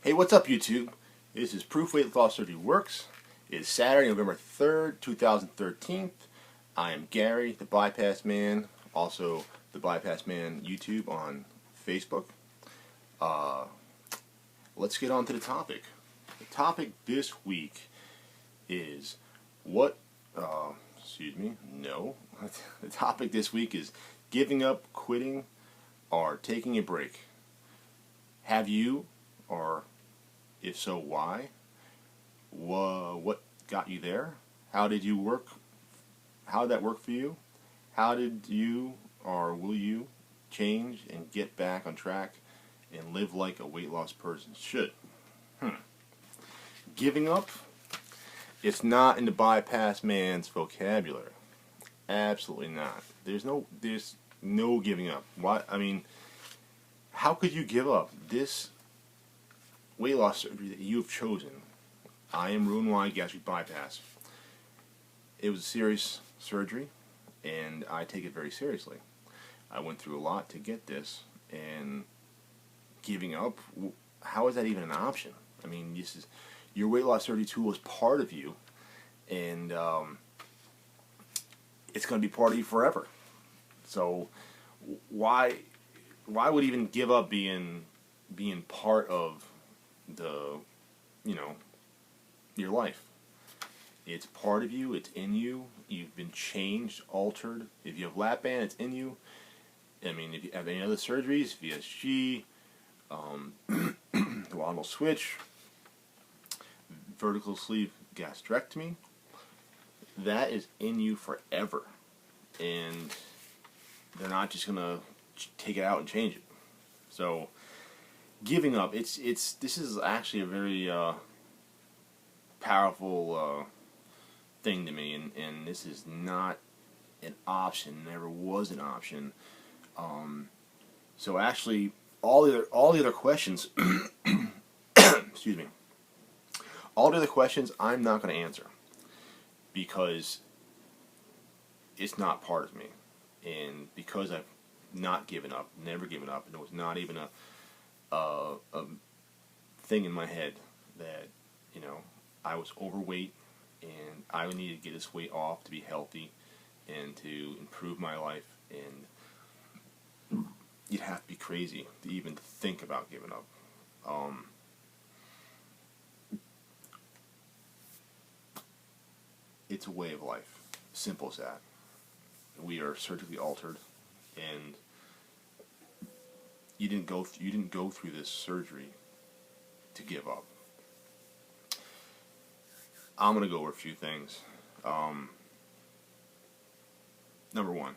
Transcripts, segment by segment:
Hey, what's up, YouTube? This is Proof Weight Loss Surgery Works. It is Saturday, November 3rd, 2013. I am Gary, the Bypass Man, also the Bypass Man YouTube on Facebook. Let's get on to the topic. The topic this week is the topic this week is giving up, quitting, or taking a break. Have you, or if so, why? What got you there? How did you work? How did that work for you? How did you, or will you, change and get back on track and live like a weight loss person should? Giving up? It's not in the bypass man's vocabulary. Absolutely not. There's no giving up. Why? I mean, how could you give up this weight loss surgery that you've chosen? I am Roux-en-Y gastric bypass. It was a serious surgery, and I take it very seriously. I went through a lot to get this, and giving up, how is that even an option? I mean, this is your weight loss surgery tool is part of you, and it's going to be part of you forever. So why would even give up being part of your life? It's part of you, it's in you, you've been changed, altered. If you have lap band, it's in you. I mean, if you have any other surgeries, VSG, duodenal switch, vertical sleeve gastrectomy, that is in you forever. And they're not just going to take it out and change it. So giving up, this is actually a very powerful thing to me, and this is not an option, never was an option. So actually all the other questions excuse me, all the other questions I'm not going to answer, because it's not part of me, and because I've not given up, never given up, and it was not even a thing in my head that, I was overweight and I would need to get this weight off to be healthy and to improve my life, and you'd have to be crazy to even think about giving up. It's a way of life, simple as that. We are surgically altered, and you didn't go through this surgery to give up. I'm going to go over a few things. Number one,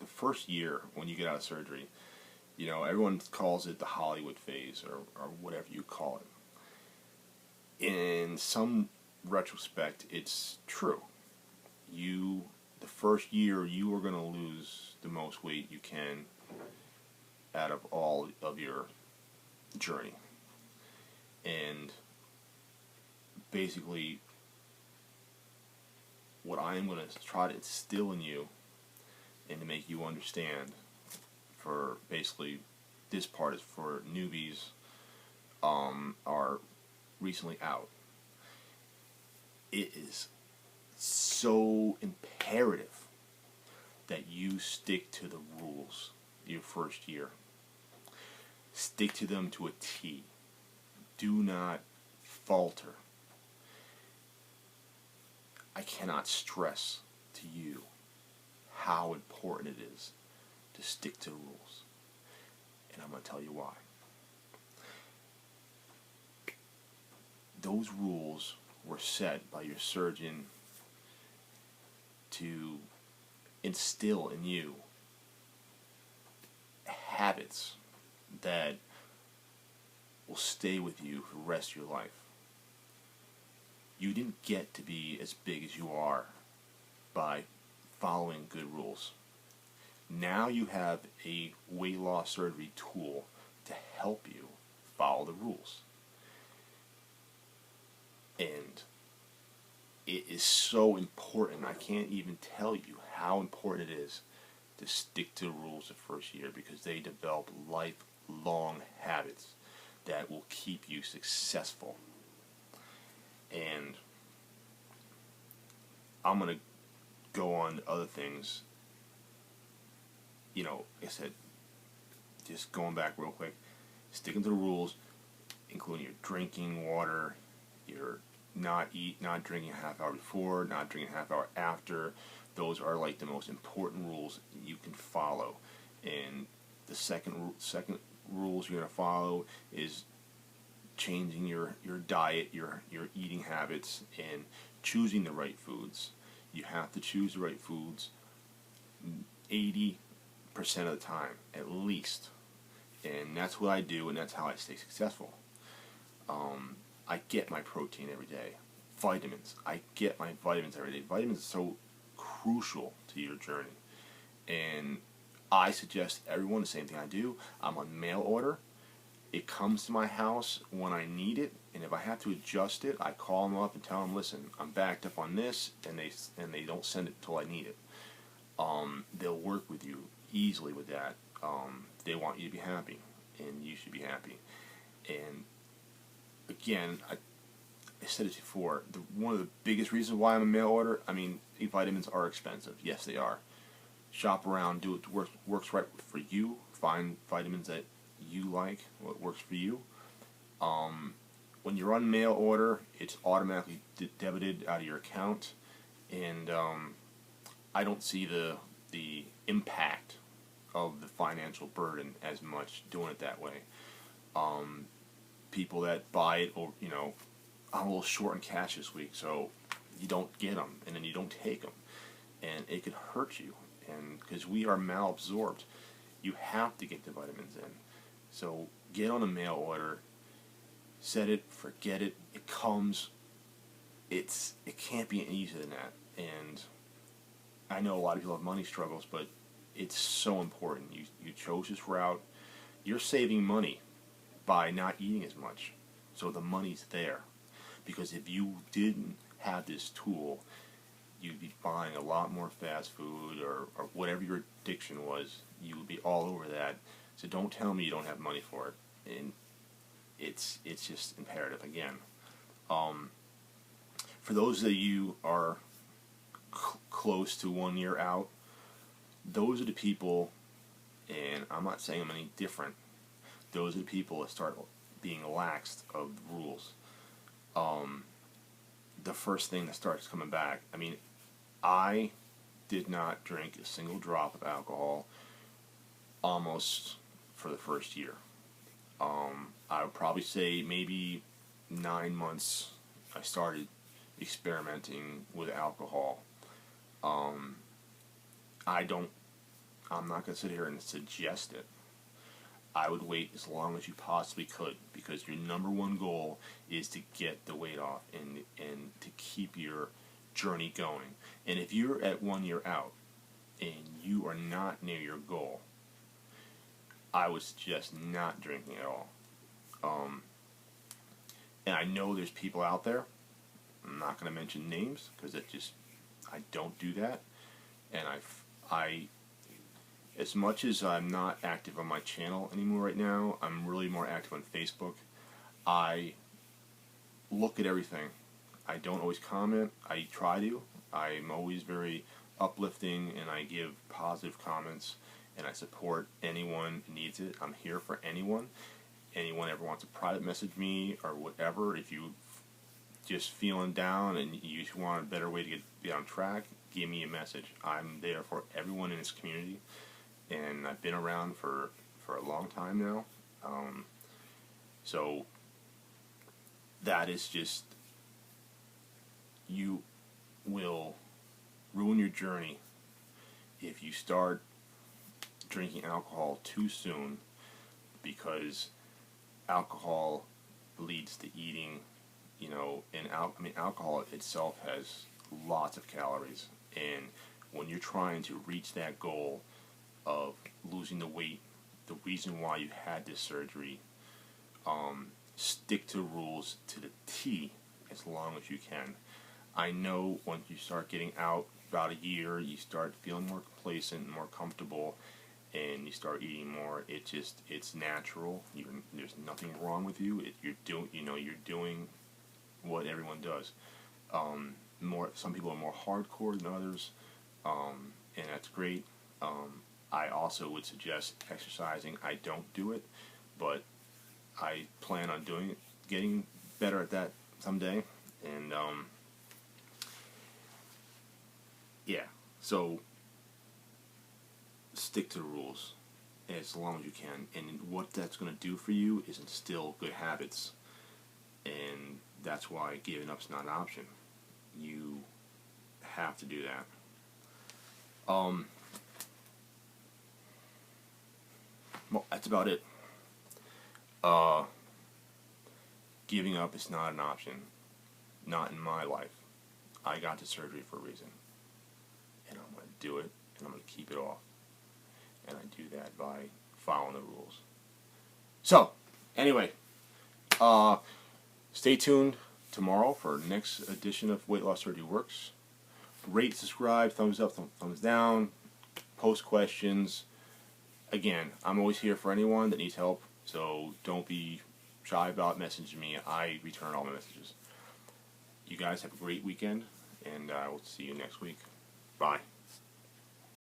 the first year when you get out of surgery, everyone calls it the Hollywood phase, or whatever you call it. In some retrospect, it's true. The first year, you are going to lose the most weight you can out of all of your journey. And basically, what I am going to try to instill in you and to make you understand, for basically this part is for newbies, are recently out. It is so imperative that you stick to the rules your first year. Stick to them to a T. Do not falter. I cannot stress to you how important it is to stick to the rules. And I'm going to tell you why. Those rules were set by your surgeon to instill in you habits that will stay with you for the rest of your life. You didn't get to be as big as you are by following good rules. Now you have a weight loss surgery tool to help you follow the rules. And it is so important. I can't even tell you how important it is to stick to the rules the first year, because they develop lifelong habits that will keep you successful. And I'm going to go on to other things. You know, like I said, just going back real quick, sticking to the rules, including your drinking water, your not drinking a half hour before, not drinking a half hour after. Those are like the most important rules you can follow. And the second rules you're going to follow is changing your diet, your eating habits, and choosing the right foods. You have to choose the right foods 80% of the time, at least. And that's what I do, and that's how I stay successful. I get my protein every day. Vitamins. I get my vitamins every day. Vitamins are so crucial to your journey. And I suggest everyone the same thing I do. I'm on mail order. It comes to my house when I need it, and if I have to adjust it, I call them up and tell them, listen, I'm backed up on this, and they don't send it until I need it. They'll work with you easily with that. They want you to be happy, and you should be happy. And again, I said it before, one of the biggest reasons why I'm a mail order, I mean, vitamins are expensive. Yes, they are. Shop around, do what works right for you. Find vitamins that you like, what works for you. When you're on mail order, it's automatically debited out of your account, and I don't see the impact of the financial burden as much doing it that way. People that buy it, or I'm a little short on cash this week, so you don't get them, and then you don't take them, and it could hurt you. And because we are malabsorbed, you have to get the vitamins in. So get on a mail order, set it, forget it. It comes. It can't be any easier than that. And I know a lot of people have money struggles, but it's so important. You chose this route. You're saving money by not eating as much, so the money's there. Because if you didn't have this tool, you'd be buying a lot more fast food or whatever your addiction was. You would be all over that. So don't tell me you don't have money for it. And it's just imperative. Again, for those of you are close to 1 year out, those are the people, and I'm not saying I'm any different, those are the people that start being laxed of the rules. The first thing that starts coming back, I mean, I did not drink a single drop of alcohol almost for the first year. I would probably say maybe 9 months I started experimenting with alcohol. I'm not going to sit here and suggest it. I would wait as long as you possibly could, because your number one goal is to get the weight off and to keep your journey going. And if you're at 1 year out and you are not near your goal, I would suggest not drinking at all. And I know there's people out there, I'm not going to mention names because I don't do that. And I as much as I'm not active on my channel anymore right now, I'm really more active on Facebook. I look at everything. I don't always comment. I try to. I'm always very uplifting, and I give positive comments, and I support anyone who needs it. I'm here for anyone. Anyone ever wants to private message me or whatever, if you just feeling down and you just want a better way to get on track, give me a message. I'm there for everyone in this community, and I've been around for a long time now. So that is just, you will ruin your journey if you start drinking alcohol too soon, because alcohol leads to eating, and alcohol itself has lots of calories, and when you're trying to reach that goal of losing the weight, the reason why you had this surgery, stick to rules to the T as long as you can. I know once you start getting out about a year, you start feeling more complacent, more comfortable, and you start eating more, it's natural. There's nothing wrong with you. You're doing what everyone does. Some people are more hardcore than others, and that's great. I also would suggest exercising. I don't do it, but I plan on doing it, getting better at that someday, and yeah. So stick to the rules as long as you can, and what that's going to do for you is instill good habits, and that's why giving up's not an option. You have to do that. Well, that's about it. Giving up is not an option. Not in my life. I got the surgery for a reason, and I'm going to do it, and I'm going to keep it off. And I do that by following the rules. So, anyway, stay tuned tomorrow for next edition of Weight Loss Surgery Works. Rate, subscribe, thumbs up, thumbs down, post questions. Again, I'm always here for anyone that needs help, so don't be shy about messaging me. I return all my messages. You guys have a great weekend, and I will see you next week. Bye.